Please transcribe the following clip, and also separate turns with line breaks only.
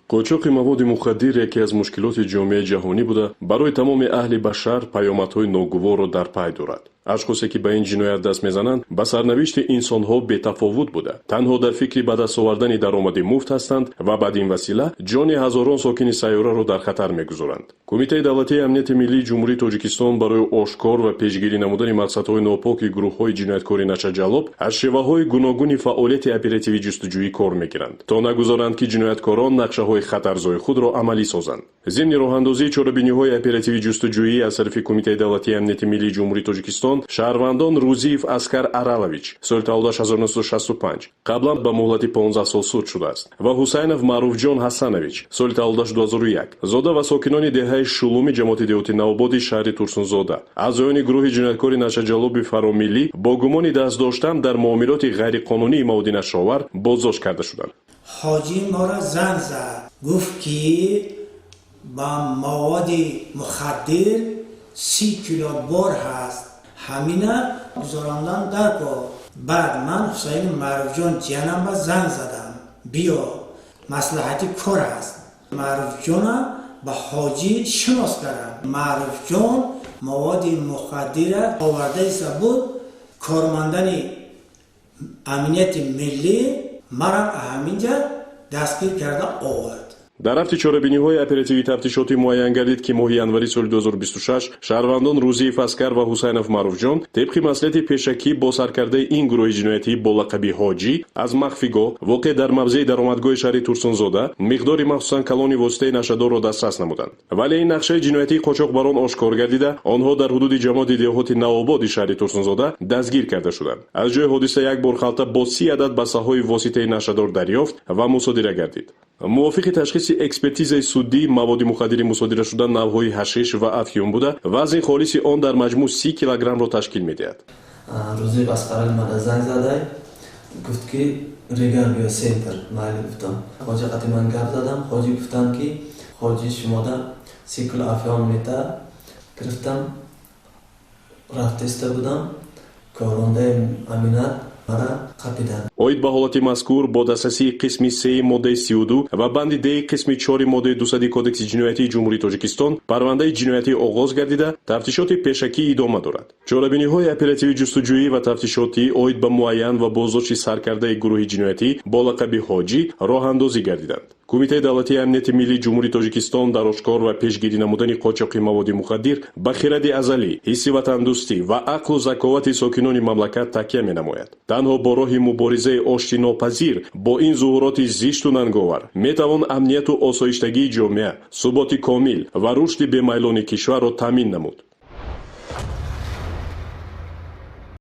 қочоқи маводи мухаддир яке аз мушкилоти ҷомеаи ҷаҳонӣ буда, барои тамоми аҳли башар паёмадҳои ногуворро дар пай дорад. ашхосе ки ба ин ҷиноят даст мезананд, ба сарнавишти инсонҳо бетафовут буда, танҳо дар фикри ба даст овардани даромади муфт ҳастанд ва бадин васила ҷони ҳазорон сокини сайёраро дар хатар мегузоранд. Кумитаи давлатии амнияти миллии ҷумҳурии Тоҷикистон барои ошкор ва пешгирӣ намудани мақсадҳои нопоки гурӯҳҳои ҷинояткори начаҷалоб аз шеваҳои гуногуни фаъолияти оперативии ҷустуҷӯӣ кор мегиранд, то нагузоранд ки ҷинояткорон нақшаҳои хатарзои худро амалӣ созанд. зимни роҳандозии чорабиниҳои оперативии ҷустуҷӯӣ аз тарафи Кумитаи давлатии амнияти миллии ҷумҳурии Тоҷикистон шаҳрвандон Рузиев Аскар Аралович соли таваллудаш 1965 қаблан ба муҳлати 15 сол суд шудааст ва Ҳусайнов Маъруфҷон Ҳасанович соли таваллудаш 2001 зода ва сокинони деҳаи шулуми ҷамоати деҳоти Навободи шаҳри Турсунзода аъзоёни гурӯҳи ҷинояткори начаҷалоби фаромиллӣ бо гумони даст доштан дар муомилоти ғайриқонунии маводи нашовар боздошт карда шуданд.
حاجی ما را زنگ زد گفت که با مواد مخدر 30 کیلو بار هست همینا گذراندن در کو. بعد من حسین معروف جان جانم با زنگ زدم بیا مصلحتی کار است. معروف جان با حاجی شناس کردم. معروف جان مواد مخدر آورده است بود کارمندان امنیت ملی مرا همینجا دستگیر کرده آورد.
дар рафти чорабиниҳои оперативии тафтишотӣ муайян гардид ки моҳи январи соли 2026 шаҳрвандон Рузиев Аскар ва Ҳусайнов Маъруфҷон тебқи маслиҳати пешакӣ бо саркардаи ин гурӯҳи ҷиноятӣ бо лақаби Ҳоҷӣ аз махфигоҳ воқеъ дар мавзеи даромадгоҳи шаҳри Турсунзода миқдори махсусан калони воситаи нашадорро дастрас намуданд. вале ин нақшаи ҷиноятии қочоқбарон ошкор гардида, онҳо дар ҳудуди ҷамоати деҳоти Навободи шаҳри Турсунзода дастгир карда шуданд. аз ҷои ҳодиса як бор халта бо 30 адад басаҳои воситаи нашадор дарёфт ва мусодира гардид. мувофиқи ташхиси экспертизаи суддӣ, маводи мухаддири мусодирашуда навъҳои ҳашиш ва афюн буда, вазни холиси он дар маҷмӯъ 30 килограммро ташкил медиҳад.
Рӯзи Аскарали мада занг задай гуфт ки регар биё сентр. майли гуфтам. ҳоҷи қати ман гап задам. ҳоҷи гуфтанд ки ҳоҷи шумода 30 кило афюн мета. гирифтам, рафт иста будам. корондаи аминат мара қапидан.
оид ба ҳолати мазкур бо дастрасии қисми 3 моддаи 32 ва банди д қисми 4 моддаи 200 кодекси ҷиноятии ҷумҳурии Тоҷикистон парвандаи ҷиноятӣ оғоз гардида, тафтишоти пешакӣ идома дорад. чорабиниҳои оперативии ҷустуҷӯӣ ва тафтишотӣ оид ба муайян ва боздошти саркардаи гурӯҳи ҷиноятӣ бо лақаби Ҳоҷӣ роҳандозӣ гардиданд. Кумитаи давлатии амнияти миллии ҷумҳурии Тоҷикистон дар ошкор ва пешгирӣ намудани қочоқи маводи мухаддир ба хиради азалӣ, ҳисси ватандӯстӣ ва ақлу заковати сокинони мамлакат такя менамояд. танҳо бо роҳи муборизаи ошти нопазир бо ин зуҳуроти зишту нанговар метавон амнияту осоиштагии ҷомеа, суботи комил ва рушди бемайлони кишварро таъмин намуд.